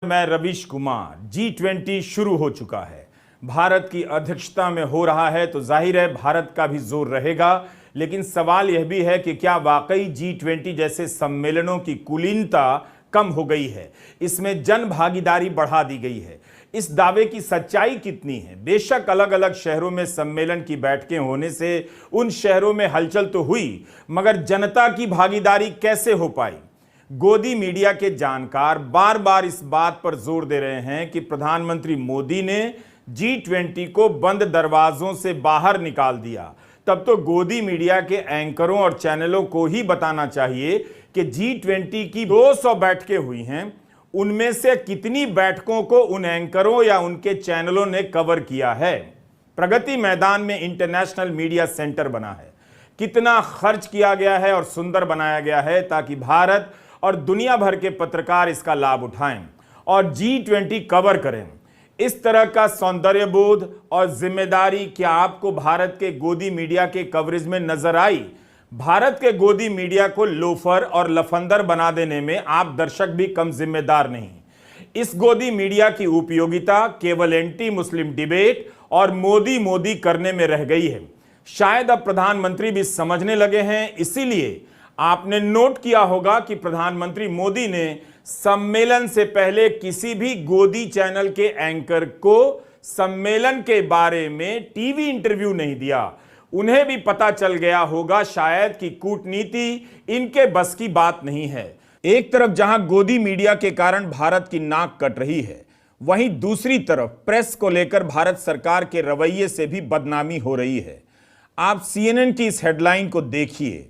मैं रवीश कुमार। G20 शुरू हो चुका है, भारत की अध्यक्षता में हो रहा है, तो जाहिर है भारत का भी जोर रहेगा। लेकिन सवाल यह भी है कि क्या वाकई G20 जैसे सम्मेलनों की कुलीनता कम हो गई है, इसमें जन भागीदारी बढ़ा दी गई है। इस दावे की सच्चाई कितनी है? बेशक अलग अलग शहरों में सम्मेलन की बैठकें होने से उन शहरों में हलचल तो हुई, मगर जनता की भागीदारी कैसे हो पाई? गोदी मीडिया के जानकार बार बार इस बात पर जोर दे रहे हैं कि प्रधानमंत्री मोदी ने G20 को बंद दरवाजों से बाहर निकाल दिया। तब तो गोदी मीडिया के एंकरों और चैनलों को ही बताना चाहिए कि G20 की 200 बैठकें हुई हैं, उनमें से कितनी बैठकों को उन एंकरों या उनके चैनलों ने कवर किया है। प्रगति मैदान में इंटरनेशनल मीडिया सेंटर बना है, कितना खर्च किया गया है और सुंदर बनाया गया है ताकि भारत और दुनिया भर के पत्रकार इसका लाभ उठाएं और G20 कवर करें। इस तरह का सौंदर्य बोध और जिम्मेदारी क्या आपको भारत के गोदी मीडिया के कवरेज में नजर आई? भारत के गोदी मीडिया को लोफर और लफंदर बना देने में आप दर्शक भी कम जिम्मेदार नहीं। इस गोदी मीडिया की उपयोगिता केवल एंटी मुस्लिम डिबेट और मोदी मोदी करने में रह गई है। शायद अब प्रधानमंत्री भी समझने लगे हैं, इसीलिए आपने नोट किया होगा कि प्रधानमंत्री मोदी ने सम्मेलन से पहले किसी भी गोदी चैनल के एंकर को सम्मेलन के बारे में टीवी इंटरव्यू नहीं दिया। उन्हें भी पता चल गया होगा शायद कि कूटनीति इनके बस की बात नहीं है। एक तरफ जहां गोदी मीडिया के कारण भारत की नाक कट रही है, वहीं दूसरी तरफ प्रेस को लेकर भारत सरकार के रवैये से भी बदनामी हो रही है। आप CNN की इस हेडलाइन को देखिए,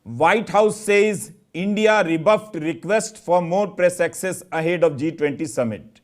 White House says India rebuffed request for more press access ahead of G20 summit.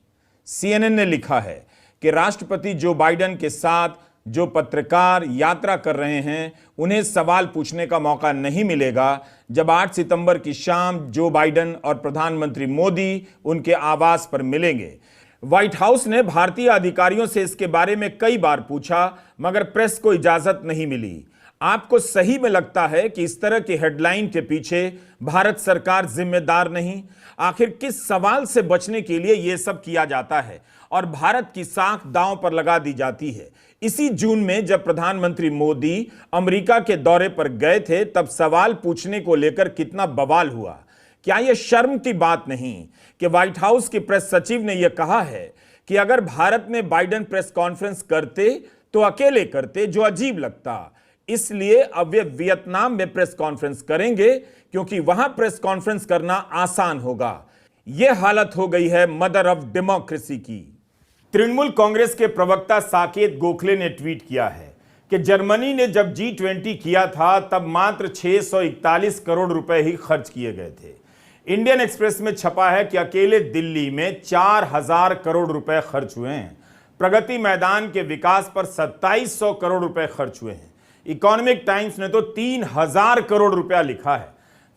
CNN ने लिखा है कि राष्ट्रपति जो बाइडेन के साथ जो पत्रकार यात्रा कर रहे हैं, उन्हें सवाल पूछने का मौका नहीं मिलेगा जब 8 सितंबर की शाम जो बाइडेन और प्रधानमंत्री मोदी उनके आवास पर मिलेंगे। व्हाइट हाउस ने भारतीय अधिकारियों से इसके बारे में कई बार पूछा, मगर प्रेस को इजाजत नहीं मिली। आपको सही में लगता है कि इस तरह की हेडलाइन के पीछे भारत सरकार जिम्मेदार नहीं? आखिर किस सवाल से बचने के लिए यह सब किया जाता है और भारत की साख दांव पर लगा दी जाती है? इसी जून में जब प्रधानमंत्री मोदी अमेरिका के दौरे पर गए थे, तब सवाल पूछने को लेकर कितना बवाल हुआ। क्या यह शर्म की बात नहीं कि व्हाइट हाउस की प्रेस सचिव ने यह कहा है कि अगर भारत में बाइडेन प्रेस कॉन्फ्रेंस करते तो अकेले करते, जो अजीब लगता, इसलिए अब वे वियतनाम में प्रेस कॉन्फ्रेंस करेंगे क्योंकि वहां प्रेस कॉन्फ्रेंस करना आसान होगा। यह हालत हो गई है मदर ऑफ डेमोक्रेसी की। तृणमूल कांग्रेस के प्रवक्ता साकेत गोखले ने ट्वीट किया है कि जर्मनी ने जब G20 किया था तब मात्र 641 करोड़ रुपए ही खर्च किए गए थे। इंडियन एक्सप्रेस में छपा है कि अकेले दिल्ली में 4000 करोड़ रुपए खर्च हुए हैं। प्रगति मैदान के विकास पर 2700 करोड़ रुपए खर्च हुए हैं। इकोनॉमिक टाइम्स ने तो 3000 करोड़ रुपया लिखा है।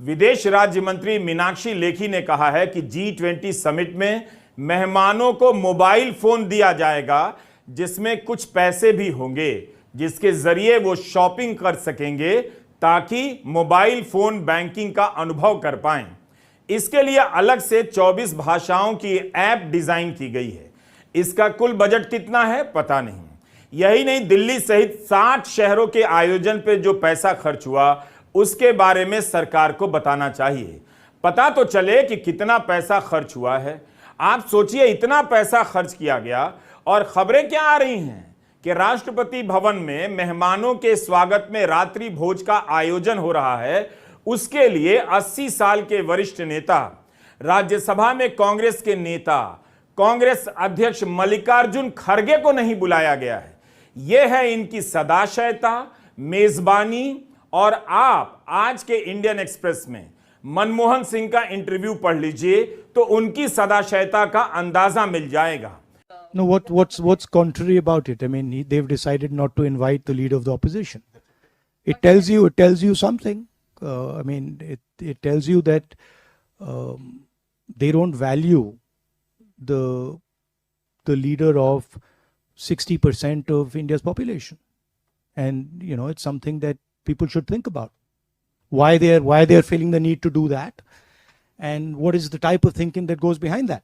विदेश राज्य मंत्री मीनाक्षी लेखी ने कहा है कि G20 समिट में मेहमानों को मोबाइल फोन दिया जाएगा, जिसमें कुछ पैसे भी होंगे जिसके जरिए वो शॉपिंग कर सकेंगे ताकि मोबाइल फोन बैंकिंग का अनुभव कर पाएं। इसके लिए अलग से 24 भाषाओं की ऐप डिजाइन की गई है। इसका कुल बजट कितना है पता नहीं। यही नहीं, दिल्ली सहित 60 शहरों के आयोजन पे जो पैसा खर्च हुआ उसके बारे में सरकार को बताना चाहिए। पता तो चले कि कितना पैसा खर्च हुआ है। आप सोचिए, इतना पैसा खर्च किया गया और खबरें क्या आ रही हैं कि राष्ट्रपति भवन में मेहमानों के स्वागत में रात्रि भोज का आयोजन हो रहा है। उसके लिए 80 साल के वरिष्ठ नेता, राज्यसभा में कांग्रेस के नेता, कांग्रेस अध्यक्ष मल्लिकार्जुन खड़गे को नहीं बुलाया गया है। यह है इनकी सदाशयता, मेजबानी। और आप आज के इंडियन एक्सप्रेस में मनमोहन सिंह का इंटरव्यू पढ़ लीजिए तो उनकी सदाशयता का अंदाजा मिल जाएगा। No, what's contrary about it? I mean, they've decided not to invite the leader of the opposition. It tells you something. I mean, it tells you that they don't value the leader of 60% of India's population, and it's something that people should think about. Why they're feeling the need to do that, and what is the type of thinking that goes behind that.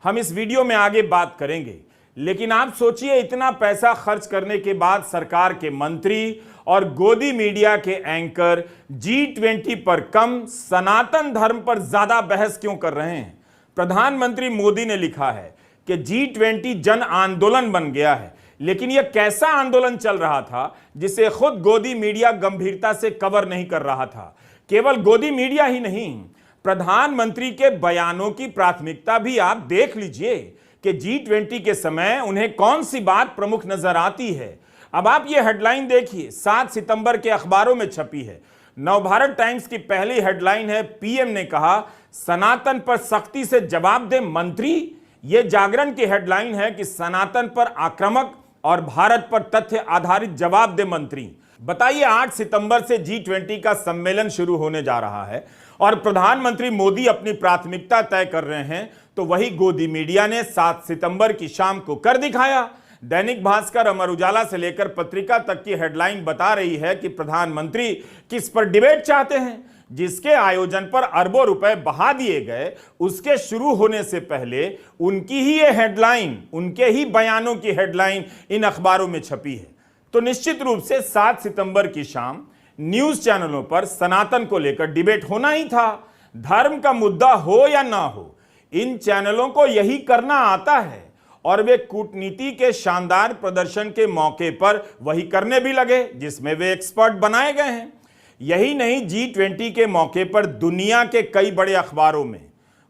हम इस video में आगे बात करेंगे। लेकिन आप सोचिए, इतना पैसा खर्च करने के बाद सरकार के मंत्री और गोदी मीडिया के एंकर G20 पर कम, सनातन धर्म पर ज्यादा बहस क्यों कर रहे हैं। प्रधानमंत्री मोदी ने लिखा है कि G20 जन आंदोलन बन गया है, लेकिन यह कैसा आंदोलन चल रहा था जिसे खुद गोदी मीडिया गंभीरता से कवर नहीं कर रहा था। केवल गोदी मीडिया ही नहीं, प्रधानमंत्री के बयानों की प्राथमिकता भी आप देख लीजिए कि G20 के समय उन्हें कौन सी बात प्रमुख नजर आती है। अब आप ये हेडलाइन देखिए, 7 सितंबर के अखबारों में छपी है। नवभारत टाइम्स की पहली हेडलाइन है, पीएम ने कहा सनातन पर सख्ती से जवाब दे मंत्री। यह जागरण की हेडलाइन है कि सनातन पर आक्रामक और भारत पर तथ्य आधारित जवाब दे मंत्री। बताइए, 8 सितंबर से G20 का सम्मेलन शुरू होने जा रहा है और प्रधानमंत्री मोदी अपनी प्राथमिकता तय कर रहे हैं, तो वही गोदी मीडिया ने 7 सितंबर की शाम को कर दिखाया। दैनिक भास्कर, अमर उजाला से लेकर पत्रिका तक की हेडलाइन बता रही है कि प्रधानमंत्री किस पर डिबेट चाहते हैं। जिसके आयोजन पर अरबों रुपए बहा दिए गए, उसके शुरू होने से पहले उनकी ही ये हेडलाइन, उनके ही बयानों की हेडलाइन इन अखबारों में छपी है। तो निश्चित रूप से 7 सितंबर की शाम न्यूज चैनलों पर सनातन को लेकर डिबेट होना ही था। धर्म का मुद्दा हो या ना हो, इन चैनलों को यही करना आता है और वे कूटनीति के शानदार प्रदर्शन के मौके पर वही करने भी लगे जिसमें वे एक्सपर्ट बनाए गए हैं। यही नहीं, G20 के मौके पर दुनिया के कई बड़े अखबारों में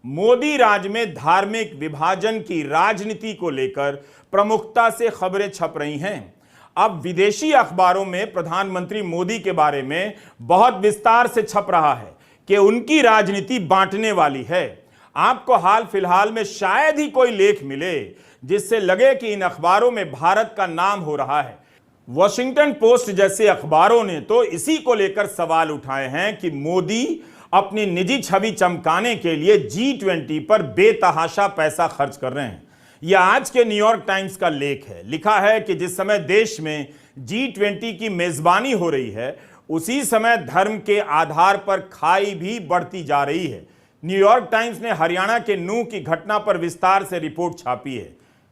मोदी राज में धार्मिक विभाजन की राजनीति को लेकर प्रमुखता से खबरें छप रही हैं। अब विदेशी अखबारों में प्रधानमंत्री मोदी के बारे में बहुत विस्तार से छप रहा है कि उनकी राजनीति बांटने वाली है। आपको हाल फिलहाल में शायद ही कोई लेख मिले जिससे लगे कि इन अखबारों में भारत का नाम हो रहा है। वॉशिंगटन पोस्ट जैसे अखबारों ने तो इसी को लेकर सवाल उठाए हैं कि मोदी अपनी निजी छवि चमकाने के लिए G20 पर बेतहाशा पैसा खर्च कर रहे हैं। यह आज के न्यूयॉर्क टाइम्स का लेख है। लिखा है कि जिस समय देश में G20 की मेजबानी हो रही है, उसी समय धर्म के आधार पर खाई भी बढ़ती जा रही है। न्यूयॉर्क टाइम्स ने हरियाणा के नूह की घटना पर विस्तार से रिपोर्ट छापी है।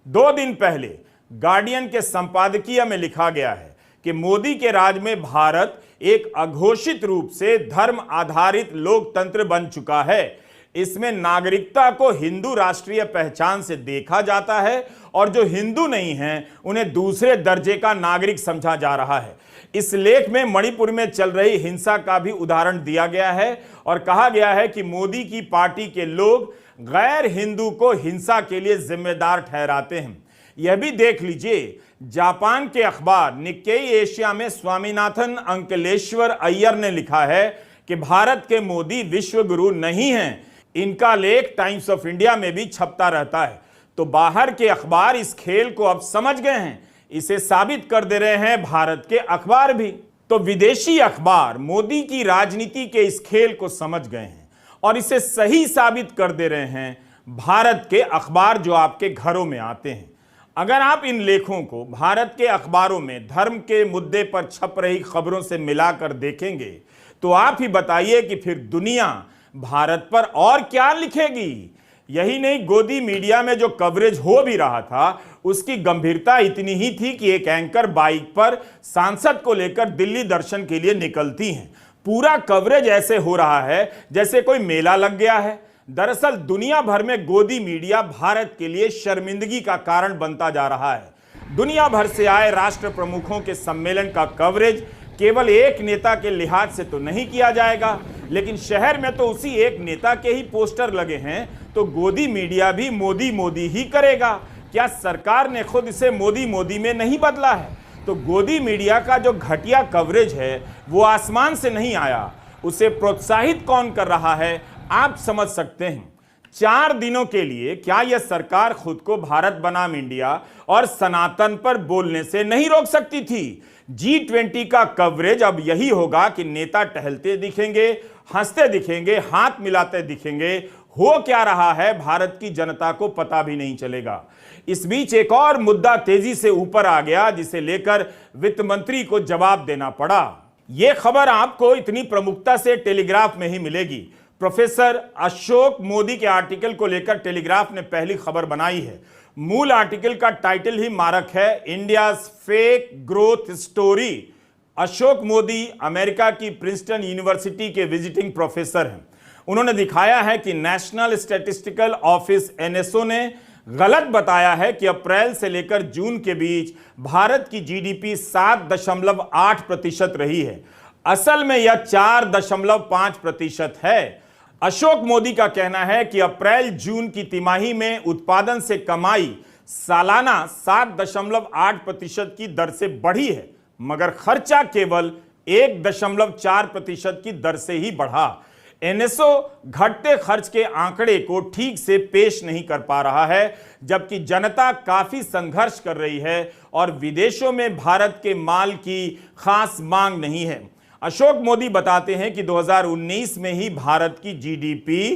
2 दिन पहले गार्डियन के संपादकीय में लिखा गया है कि मोदी के राज में भारत एक अघोषित रूप से धर्म आधारित लोकतंत्र बन चुका है। इसमें नागरिकता को हिंदू राष्ट्रीय पहचान से देखा जाता है और जो हिंदू नहीं हैं उन्हें दूसरे दर्जे का नागरिक समझा जा रहा है। इस लेख में मणिपुर में चल रही हिंसा का भी उदाहरण दिया गया है और कहा गया है कि मोदी की पार्टी के लोग गैर हिंदू को हिंसा के लिए जिम्मेदार ठहराते हैं। यह भी देख लीजिए, जापान के अखबार निक्केई एशिया में स्वामीनाथन अंकलेश्वर अय्यर ने लिखा है कि भारत के मोदी विश्व गुरु नहीं हैं। इनका लेख टाइम्स ऑफ इंडिया में भी छपता रहता है। तो बाहर के अखबार इस खेल को अब समझ गए हैं। इसे साबित कर दे रहे हैं भारत के अखबार भी। तो विदेशी अखबार मोदी की राजनीति के इस खेल को समझ गए हैं और इसे सही साबित कर दे रहे हैं भारत के अखबार जो आपके घरों में आते हैं। अगर आप इन लेखों को भारत के अखबारों में धर्म के मुद्दे पर छप रही खबरों से मिलाकर देखेंगे तो आप ही बताइए कि फिर दुनिया भारत पर और क्या लिखेगी। यही नहीं, गोदी मीडिया में जो कवरेज हो भी रहा था उसकी गंभीरता इतनी ही थी कि एक एंकर बाइक पर सांसद को लेकर दिल्ली दर्शन के लिए निकलती हैं। पूरा कवरेज ऐसे हो रहा है जैसे कोई मेला लग गया है। दरअसल दुनिया भर में गोदी मीडिया भारत के लिए शर्मिंदगी का कारण बनता जा रहा है। दुनिया भर से आए राष्ट्र प्रमुखों के सम्मेलन का कवरेज केवल एक नेता के लिहाज से तो नहीं किया जाएगा, लेकिन शहर में तो उसी एक नेता के ही पोस्टर लगे हैं, तो गोदी मीडिया भी मोदी मोदी ही करेगा। क्या सरकार ने खुद इसे मोदी मोदी में नहीं बदला है? तो गोदी मीडिया का जो घटिया कवरेज है वो आसमान से नहीं आया, उसे प्रोत्साहित कौन कर रहा है आप समझ सकते हैं। 4 दिनों के लिए क्या यह सरकार खुद को भारत बनाम इंडिया और सनातन पर बोलने से नहीं रोक सकती थी? G20 का कवरेज अब यही होगा कि नेता टहलते दिखेंगे, हंसते दिखेंगे, हाथ मिलाते दिखेंगे। हो क्या रहा है भारत की जनता को पता भी नहीं चलेगा। इस बीच एक और मुद्दा तेजी से ऊपर आ गया जिसे लेकर वित्त मंत्री को जवाब देना पड़ा। यह खबर आपको इतनी प्रमुखता से टेलीग्राफ में ही मिलेगी। प्रोफेसर अशोक मोदी के आर्टिकल को लेकर टेलीग्राफ ने पहली खबर बनाई है। मूल आर्टिकल का टाइटल ही मारक है, India's fake growth story. Ashok Modi America की प्रिंसटन यूनिवर्सिटी के विजिटिंग प्रोफेसर हैं। उन्होंने दिखाया है कि नेशनल स्टैटिस्टिकल ऑफिस एनएसओ ने गलत बताया है कि अप्रैल से लेकर जून के बीच भारत की जीडीपी 7.8% रही है। असल में यह 4.5% है। अशोक मोदी का कहना है कि अप्रैल जून की तिमाही में उत्पादन से कमाई सालाना 7.8% की दर से बढ़ी है, मगर खर्चा केवल 1.4% की दर से ही बढ़ा। एनएसओ घटते खर्च के आंकड़े को ठीक से पेश नहीं कर पा रहा है, जबकि जनता काफी संघर्ष कर रही है और विदेशों में भारत के माल की खास मांग नहीं है। अशोक मोदी बताते हैं कि 2019 में ही भारत की जीडीपी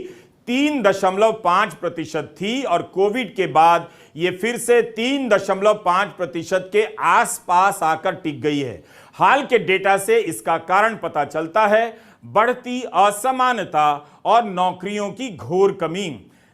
3.5% थी और कोविड के बाद यह फिर से 3.5% के आसपास आकर टिक गई है। हाल के डेटा से इसका कारण पता चलता है, बढ़ती असमानता और नौकरियों की घोर कमी।